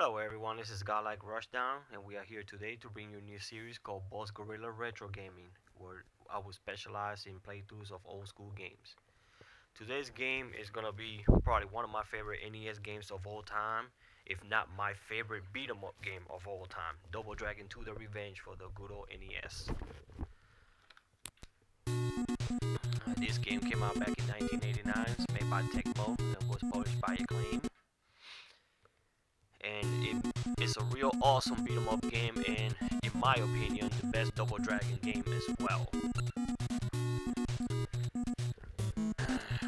Hello everyone, this is Godlike Rushdown, and we are here today to bring you a new series called Bawse Gorilla Retro Gaming, where I will specialize in playthroughs of old school games. Today's game is gonna be probably one of my favorite NES games of all time, if not my favorite beat 'em up game of all time, Double Dragon 2: The Revenge for the good old NES. This game came out back in 1989, it's made by Tecmo, and was published by Acclaim. And it's a real awesome beat 'em up game, and in my opinion the best Double Dragon game as well.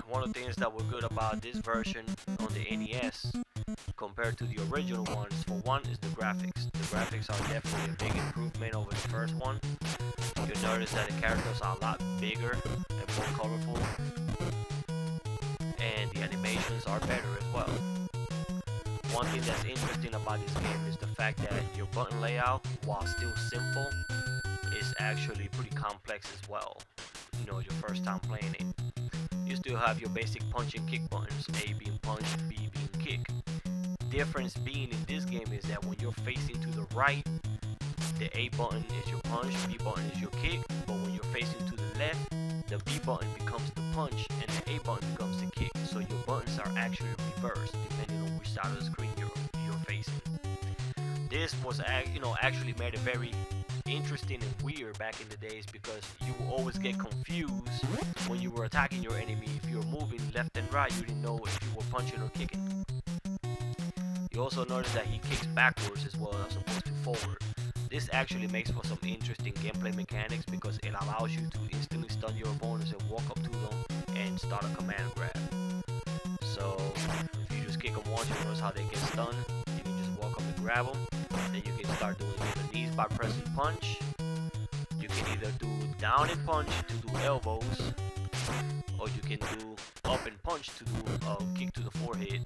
One of the things that were good about this version on the NES compared to the original ones, for one, is the graphics. The graphics are definitely a big improvement over the first one. You'll notice that the characters are a lot bigger and more colorful, and the animations are better as well. One thing that's interesting about this game is the fact that your button layout, while still simple, is actually pretty complex as well. You know, your first time playing it. You still have your basic punch and kick buttons, A being punch, B being kick. Difference being in this game is that when you're facing to the right, the A button is your punch, B button is your kick, but when you're facing to the left, the B button becomes the punch and the A button becomes the kick. So your buttons are actually reversed depending on which side of the screen you're facing. This was actually made it very interesting and weird back in the days, because you will always get confused when you were attacking your enemy. If you were moving left and right, you didn't know if you were punching or kicking. You also notice that he kicks backwards as well as opposed to forward. This actually makes for some interesting gameplay mechanics, because it allows you to instantly stun your opponents and walk up to them and start a command grab. So if you just kick them once, you notice how they get stunned. You can just walk up and grab them. Then you can start doing either knees by pressing punch. You can either do down and punch to do elbows, or you can do up and punch to do a kick to the forehead.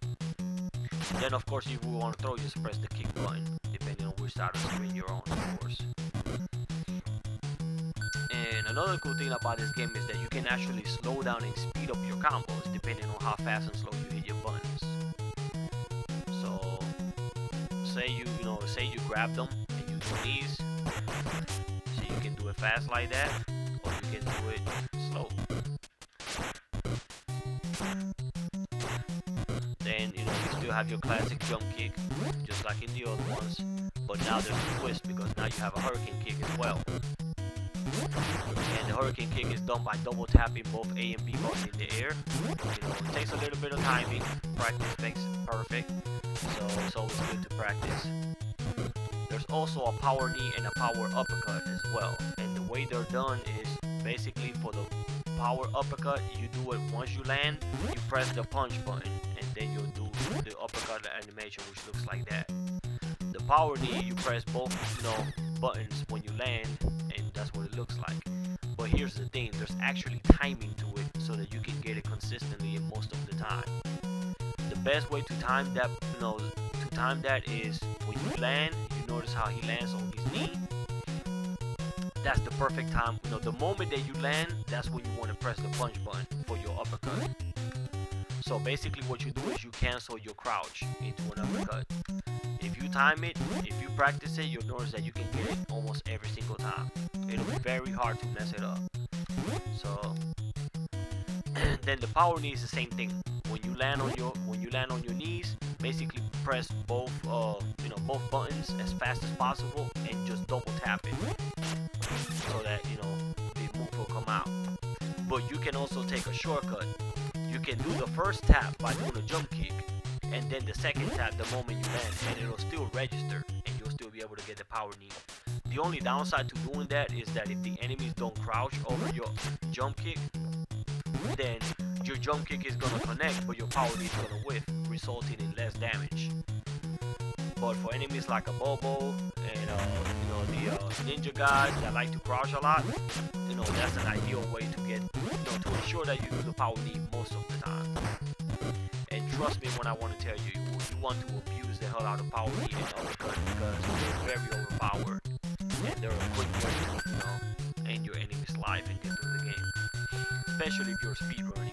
And then of course, if you want to throw, just press the kick button, depending on which side of the screen you're on, of course. And another cool thing about this game is that you can actually slow down and speed up your combos depending on how fast and slow you hit your buttons. So say you grab them and you do these, so you can do it fast like that, or you can do it slow. Then you still have your classic jump kick, just like in the other ones, but now there's a twist, because now you have a hurricane kick as well. And the hurricane kick is done by double tapping both A and B buttons in the air. It takes a little bit of timing. Practice makes it perfect, so it's always good to practice. There's also a power knee and a power uppercut as well. And the way they're done is basically, for the power uppercut, you do it once you land, you press the punch button, and then you'll do the uppercut animation, which looks like that. The power knee, you press both buttons when you land, and that's what it looks like. But here's the thing, there's actually timing to it, so that you can get it consistently in most of the time. The best way to time that is when you land. You notice how he lands on his knee. That's the perfect time. The moment that you land, that's when you want to press the punch button for your uppercut. So basically what you do is you cancel your crouch into an uppercut. If you time it, if you practice it, you'll notice that you can get it almost every single time. It'll be very hard to mess it up. So then the power knee is the same thing. When you land on your knees, basically press both both buttons as fast as possible and just double tap it, so that the move will come out. But you can also take a shortcut. You can do the first tap by doing a jump kick, and then the second tap the moment you land, and it'll still register, and you'll still be able to get the power knee. The only downside to doing that is that if the enemies don't crouch over your jump kick, then your jump kick is gonna connect, but your power knee is gonna whiff, resulting in less damage. But for enemies like a Bobo and the ninja guys that like to crouch a lot, that's an ideal way to get to ensure that you use the power knee most of the time. And trust me when I want to tell you, you want to abuse the hell out of power knee and uppercut, because they're very overpowered and they're a quick way to end your enemy's life and get through the game, especially if you're speedrunning.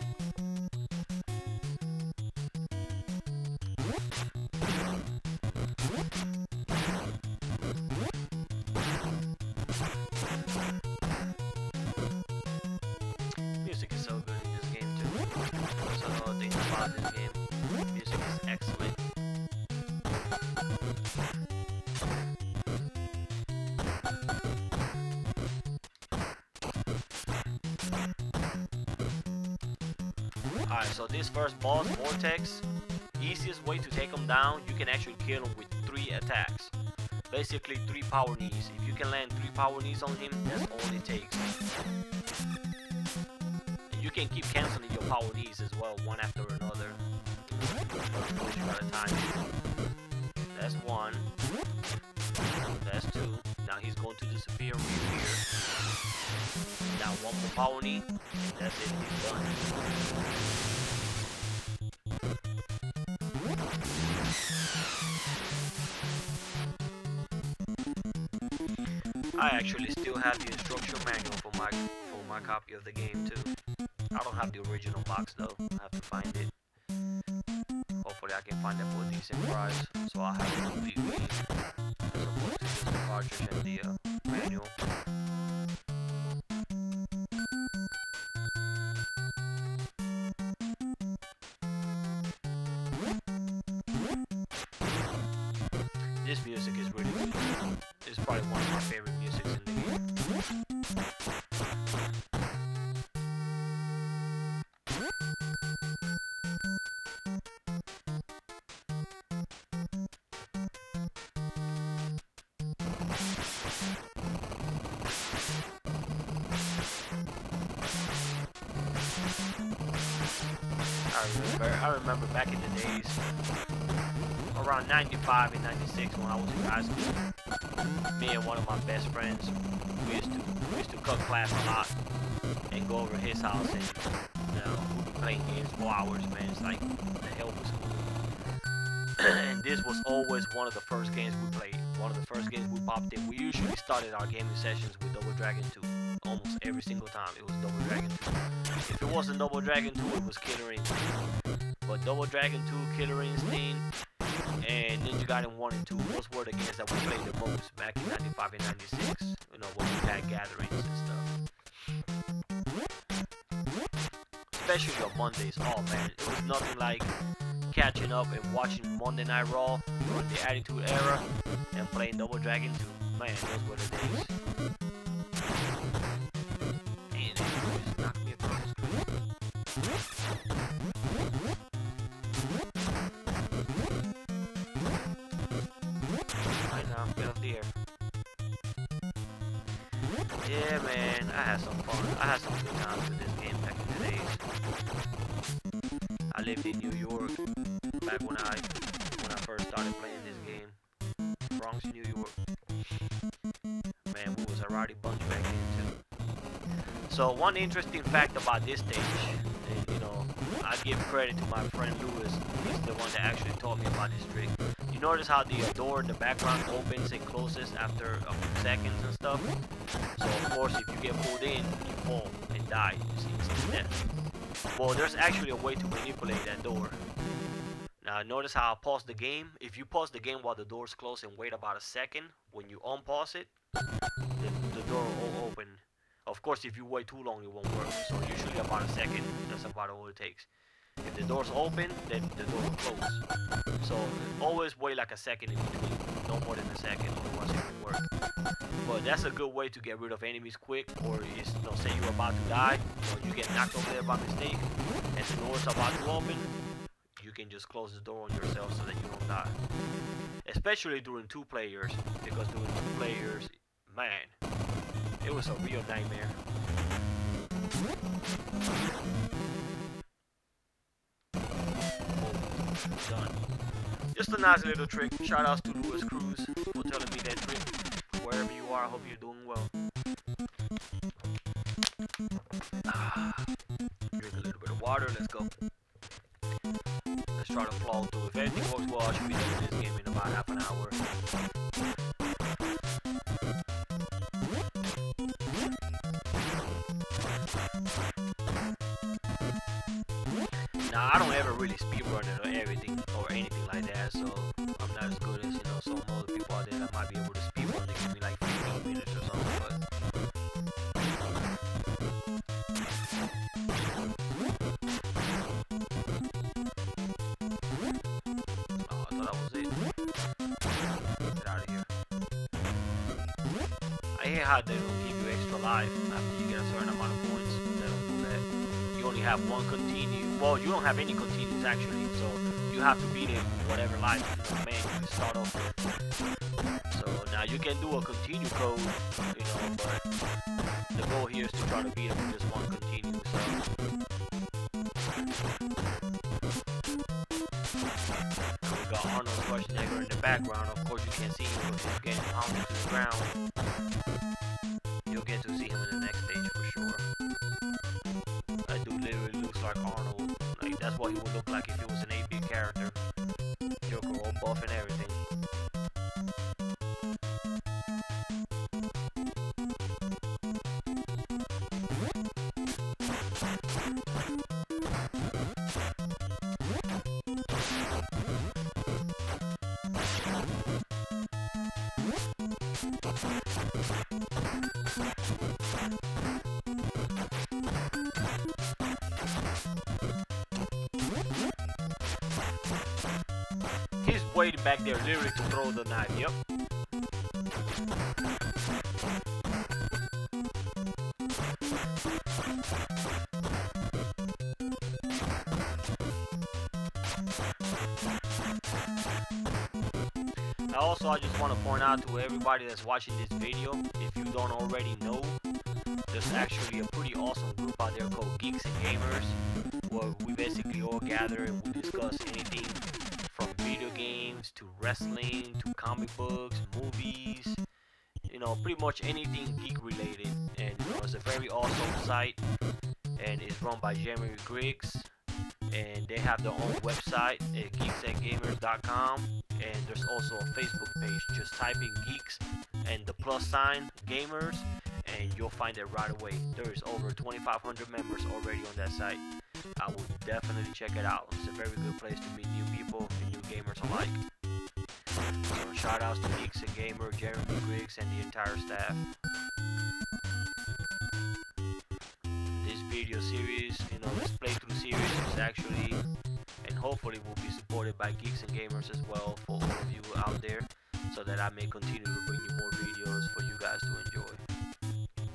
about this game. Music is excellent. Alright, so this first boss, Vortex, easiest way to take him down, you can actually kill him with 3 attacks. Basically 3 power knees. If you can land 3 power knees on him, that's all it takes. And you can keep canceling your power knees as well, one after another. You gotta time it. That's 1. That's 2. Now he's going to disappear right here. Now 1 more power knee. That's it, he's done. I actually still have the instruction manual for my copy of the game too. I don't have the original box though. I have to find it. Hopefully I can find it for a decent price. So I'll have the complete game as opposed to just the cartridge and the manual. This music is really good. It's probably one of my favorite musics in the game. I remember back in the days, around 95 and 96 when I was in high school, me and one of my best friends, we used to cut class a lot and go over his house and, you know, we'd be playing games for hours, man. It's like, the hell was cool. And this was always one of the first games we played. One of the first games we popped in. We usually started our gaming sessions with Double Dragon 2. Almost every single time it was Double Dragon 2. If it wasn't Double Dragon 2, it was Killer Instinct. But Double Dragon 2, Killer Instinct, and Ninja Gaiden 1 and 2, those were the games that we played the most back in 95 and 96, you know, when we had gatherings and stuff. Especially on Mondays. Oh man, it was nothing like catching up and watching Monday Night Raw during the Attitude Era and playing Double Dragon 2. Man, those were the days. And it just knocked me across the screen. Right now, get up there. Yeah, man, I had some fun. I had some good times with this game back in the days. I lived in New York back when I first started playing this game. Bronx, New York. Man, we was a rowdy bunch back then too. So one interesting fact about this stage, and you know, I give credit to my friend Lewis. He's the one that actually taught me about this trick. You notice how the door in the background opens and closes after a few seconds and stuff? So of course if you get pulled in, you fall and die. You see, it's death. Well, there's actually a way to manipulate that door. Now notice how I pause the game. If you pause the game while the door's closed and wait about a second, when you unpause it, the door will open. Of course, if you wait too long, it won't work. So usually about a second, that's about all it takes. If the door's open, then the door will close. So always wait like a second in between. No more than a second, otherwise it won't work. But that's a good way to get rid of enemies quick, or is, you know, say you're about to die, or you get knocked over there by mistake, and the door's about to open, you can just close the door on yourself so that you don't die. Especially during 2 players, because during 2 players, man, it was a real nightmare. Oh, done. Just a nice little trick. Shout outs to Louis Cruz for telling me that trick. Wherever you are, I hope you're doing well. Drink a little bit of water, let's go. Let's try to plow through. If everything works well, I should be done with this game in about half an hour. Now, I don't ever really speedrun it or everything or anything like that, so I'm not as good as, you know, some other people out there that might be able to speedrun. They give me like 15 minutes or something, but I hate how they don't give you extra life after you get a certain amount of points. They don't do that. You only have one continue. Well, you don't have any continues actually, so you have to beat it with whatever life you start off with. So now you can do a continue code, you know, but the goal here is to try to beat it with just one continue. So. We got Arnold Schwarzenegger in the background. Of course, you can't see him because he's getting pounded to the ground. You'll get to see him in the next stage for sure. That dude literally looks like Arnold. Like that's what he would look like if he was an 8-bit character. Joker all buff and everything. He's waiting back there literally to throw the knife, yep. Also, I just want to point out to everybody that's watching this video, if you don't already know, there's actually a pretty awesome group out there called Geeks and Gamers, where we basically all gather and we discuss anything from video games to wrestling to comic books, movies, you know, pretty much anything geek related. And you know, it's a very awesome site, and it's run by Jeremy Griggs, and they have their own website at geeksandgamers.com, and there's also a Facebook page. Just type in geeks and the +sign gamers and you'll find it right away. There is over 2,500 members already on that site. I would definitely check it out. It's a very good place to meet new people and new gamers alike. So shout outs to Geeks and Gamer, Jeremy Griggs, and the entire staff. This video series, you know, this playthrough series is actually, and hopefully will be supported by Geeks and Gamers as well for all of you out there, so that I may continue to bring you more videos for you guys to enjoy.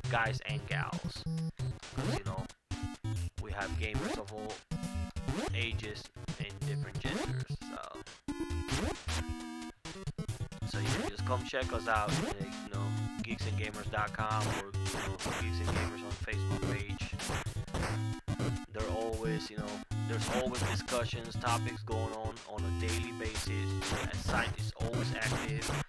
Guys and gals, because you know, we have gamers of all ages and different genders, so yeah, just come check us out at, you know, geeksandgamers.com or, you know, Geeks and Gamers on Facebook page. They're always, you know, there's always discussions, topics going on a daily basis. That site is always active.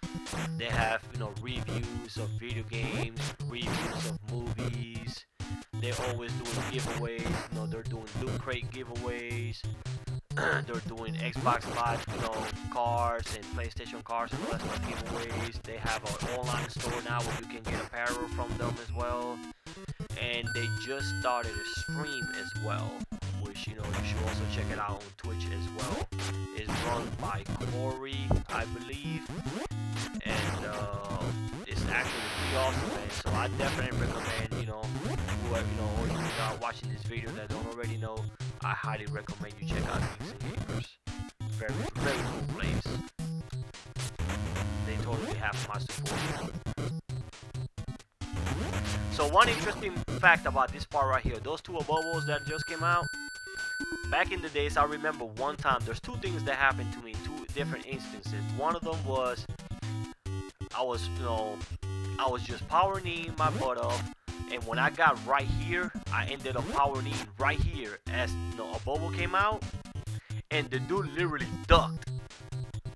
They have, you know, reviews of video games, reviews of movies. They're always doing giveaways. You know, they're doing Loot Crate giveaways. They're doing Xbox Live, you know, cards and PlayStation cards and all that stuff giveaways. They have an online store now where you can get apparel from them as well. And they just started a stream as well, which, you know, you should also check it out on Twitch as well. It's run by Corey, I believe, and it's actually pretty awesome, man. So I definitely recommend, you know, whoever, you know, or you are watching this video that don't already know, I highly recommend you check out Geeks and Gamers. Very, very cool place. They totally have my support. So one interesting fact about this part right here, those two bubbles that just came out, back in the days, I remember one time, there's two things that happened to me in two different instances. One of them was, I was just power kneeing my butt off, and when I got right here, I ended up power kneeing right here as, you know, a bubble came out, and the dude literally ducked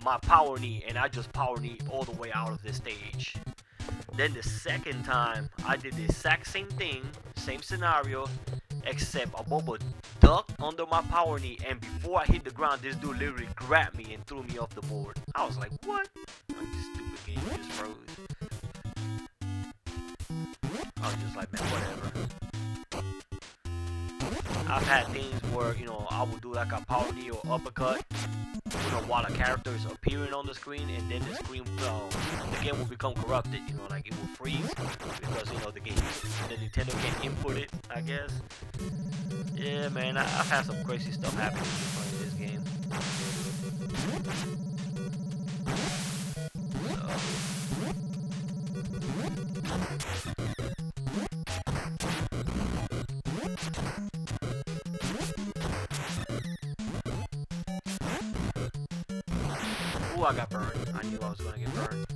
my power knee, and I just power kneed all the way out of the stage. Then the second time, I did the exact same thing, same scenario, except a bubble ducked under my power knee, and before I hit the ground, this dude literally grabbed me and threw me off the board. I was like, what? This stupid game just froze. I was just like, man, whatever. I've had things where, you know, I would do like a power knee or uppercut, you know, while a character is appearing on the screen, and then the screen, the game will become corrupted, you know, like it will freeze, because, you know, the Nintendo can input it, I guess. Yeah, man, I've had some crazy stuff happen when playing this game. Ooh, I got burned. I knew I was gonna get burned.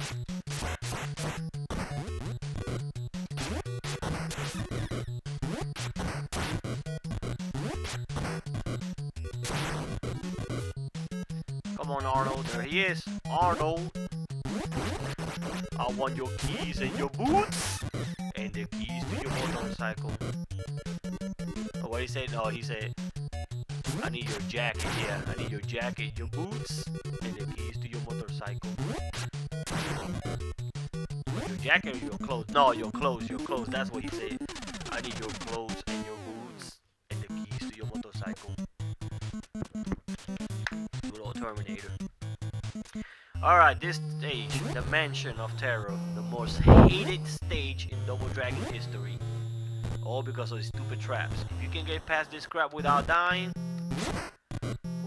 Come on, Arnold. There he is. Arnold. I want your keys and your boots. And the keys to your motorcycle. Oh, what he said? No, he said, I need your jacket. Yeah, I need your jacket, your boots, and the keys to your motorcycle. Your jacket or your clothes? No, your clothes, your clothes. That's what he said. I need your clothes and your boots and the keys to your motorcycle. Good old Terminator. Alright, this stage, the Mansion of Terror, the most hated stage in Double Dragon history. All because of these stupid traps. If you can get past this crap without dying,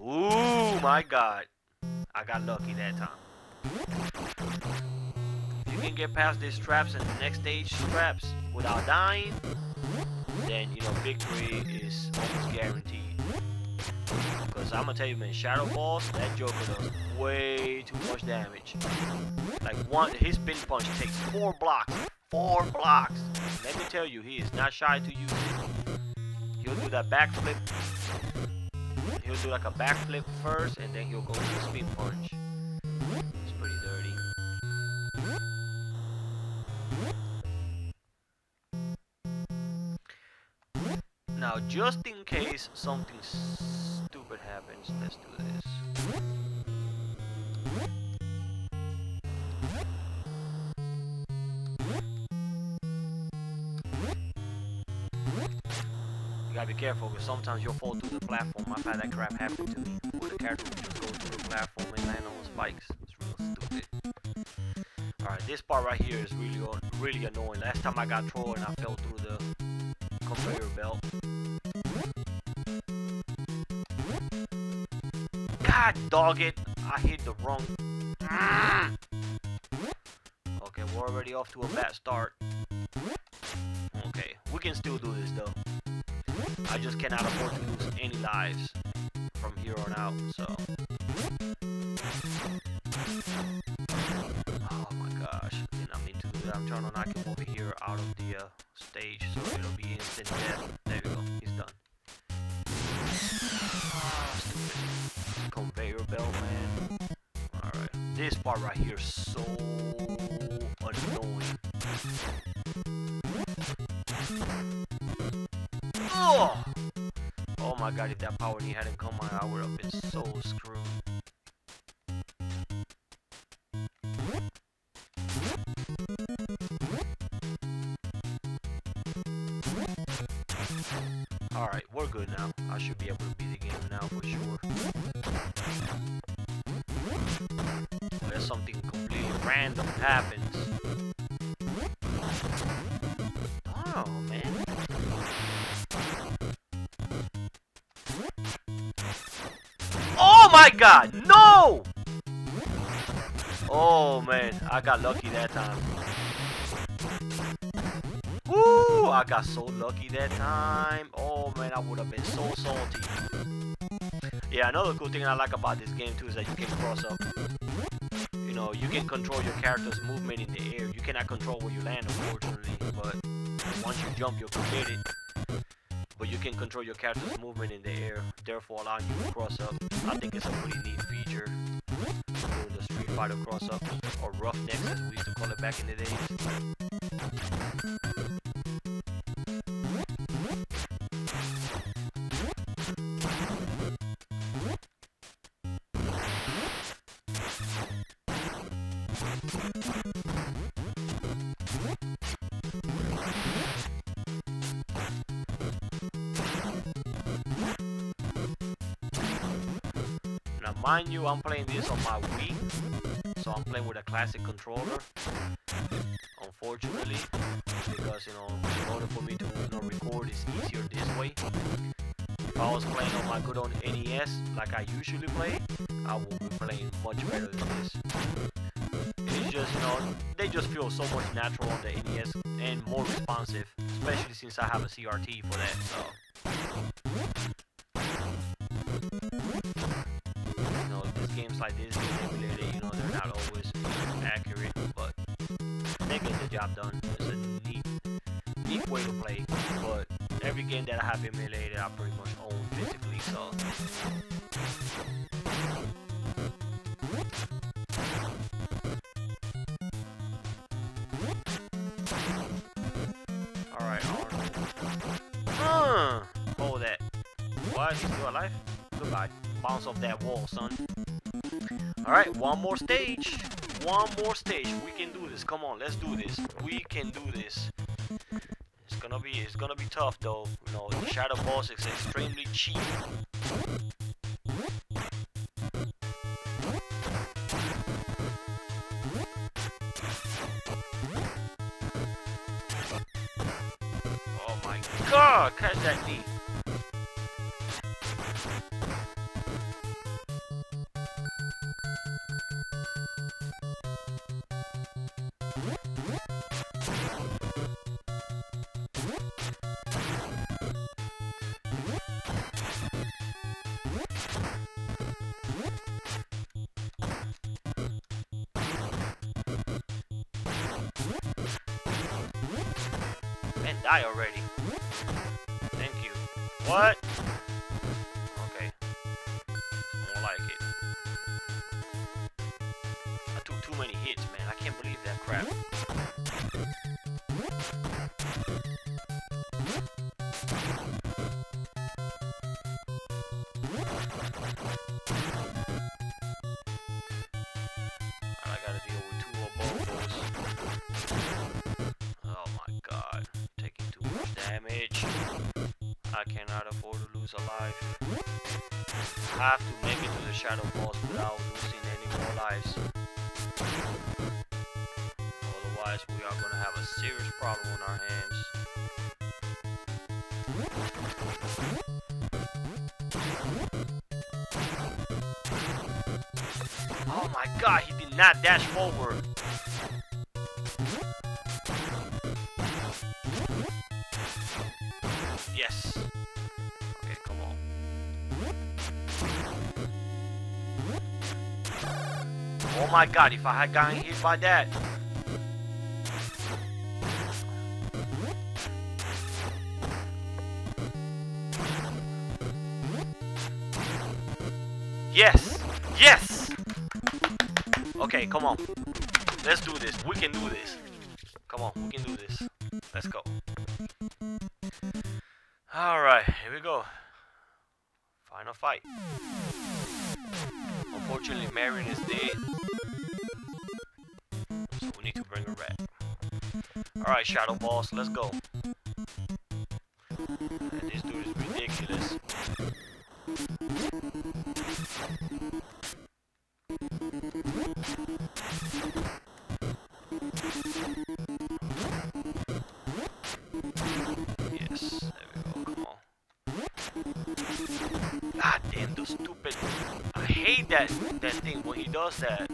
ooh my god, I got lucky that time. If you can get past these traps and the next stage traps without dying, then you know victory is almost guaranteed. Because I'm gonna tell you, man, Shadow Boss, that Joker does way too much damage. Like his spin punch takes 4 blocks. 4 blocks. Let me tell you, he is not shy to use it. He'll do that backflip. He'll do like a backflip first, and then he'll go to the spin punch. It's pretty dirty. Now, just in case something stupid happens, let's do this. You gotta be careful because sometimes you'll fall through the platform. I've had that crap happen to me, where the character will just go through the platform and land on spikes. It's real stupid. Alright, this part right here is really annoying. Last time I got trolled and I fell through the conveyor belt. God dog it! I hit the wrong. Okay, we're already off to a bad start. Okay, we can still do this though. I just cannot afford to lose any lives from here on out, so. Oh my gosh, did not mean to do that. I'm trying to knock him over here out of the stage so it'll be instant death. There we go, he's done. Conveyor belt, man. Alright, this part right here is so annoying. Oh! Oh my god, if that power knee hadn't come out, I would have been so screwed. Alright, we're good now. I should be able to beat the game now for sure. Unless something completely random happens. Oh man. Oh my god, no! Oh man, I got lucky that time. Woo! I got so lucky that time. Oh man, I would have been so salty. Yeah, another cool thing I like about this game too is that you can cross up. You know, you can control your character's movement in the air. You cannot control where you land, unfortunately, but once you jump, you're committed. But you can control your character's movement in the air, therefore allowing you to cross up. I think it's a pretty neat feature. Doing the Street Fighter cross up, or roughnecks as we used to call it back in the days. Now mind you, I'm playing this on my Wii, so I'm playing with a classic controller, unfortunately, because you know, in order for me to record, it's easier this way. If I was playing on my good old NES, like I usually play, I will be playing much better than this. It's just, you know, they just feel so much natural on the NES and more responsive, especially since I have a CRT for that. So, you know, these games like this, emulated, you know, they're not always accurate, but they get the job done. It's a neat way to play. But every game that I have emulated, I pretty much own physically. So. Alright, hold that. What? He's still alive? Goodbye. Bounce off that wall, son. Alright, one more stage. One more stage. We can do this. Come on, let's do this. We can do this. It's gonna be tough though. You know, the Shadow Boss is extremely cheap. God, catch that knee. Man, die already. Thank you. What? Okay. More like it. I took too many hits, man. I can't believe that crap. I gotta deal with two more bobos. Oh my god. Taking too much damage. I cannot afford to lose a life. I have to make it to the Shadow Boss without losing any more lives. Otherwise, we are going to have a serious problem on our hands. Oh my god, he did not dash forward. Yes. Okay, come on. Oh my god, if I had gotten hit by that. Yes! Yes! Okay, come on. Let's do this. We can do this. Come on, we can do this. Let's go. Alright, here we go. Final fight. Unfortunately, Marion is dead. So we need to bring her back. Alright, Shadow Boss, let's go. And this dude is ridiculous. Yes, there we go, come on. God damn, those stupid... I hate that thing when he does that.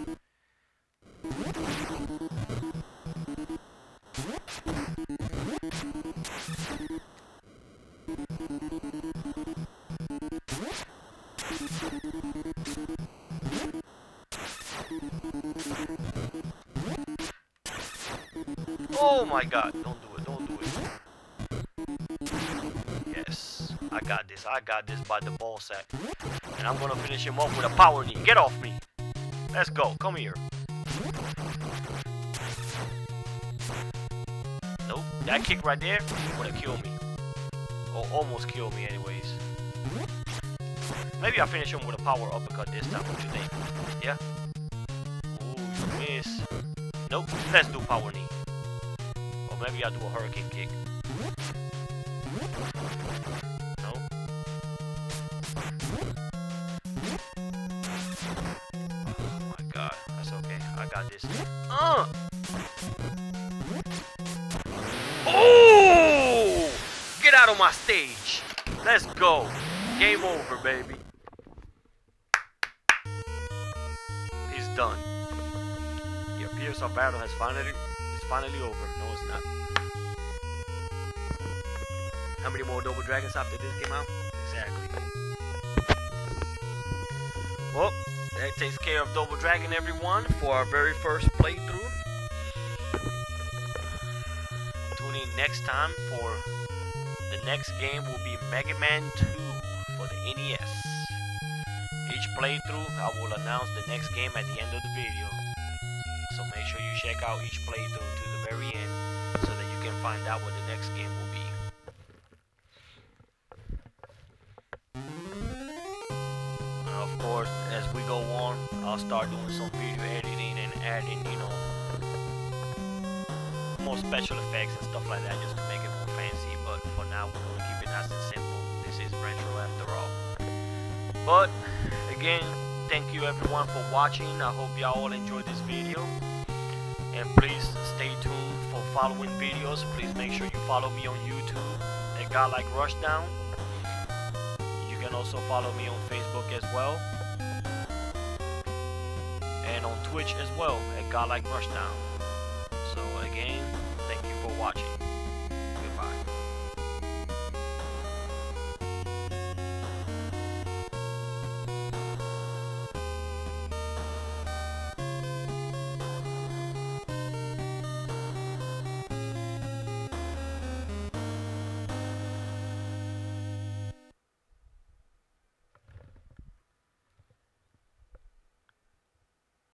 Oh my god, don't do it, don't do it. Yes, I got this by the ball sack. And I'm gonna finish him off with a power knee. Get off me. Let's go, come here. Nope, that kick right there would have killed me. Or almost killed me anyways. Maybe I'll finish him with a power uppercut this time, what you think? Yeah? Ooh, you miss. Nope, let's do power knee. Or maybe I'll do a hurricane kick. No. Oh my god, that's okay. I got this. Oh! Get out of my stage. Let's go. Game over, baby. He's done. He appears years of battle is finally over. No, it's not. How many more Double Dragons after this came out? Exactly. Well, that takes care of Double Dragon, everyone, for our very first playthrough. Tune in next time for the next game. Will be Mega Man 2 for the NES. Each playthrough, I will announce the next game at the end of the video. So make sure you check out each playthrough to the very end so that you can find out what the next game will be. Of course, as we go on, I'll start doing some video editing and adding, you know, more special effects and stuff like that just to make it more fancy. But for now, we're going to keep it nice and simple. This is retro after all. But again, thank you everyone for watching. I hope y'all all enjoyed this video. And please stay tuned for following videos. Please make sure you follow me on YouTube at Godlike Rushdown. You can also follow me on Facebook as well. And on Twitch as well at Godlike Rushdown. So again, thank you for watching.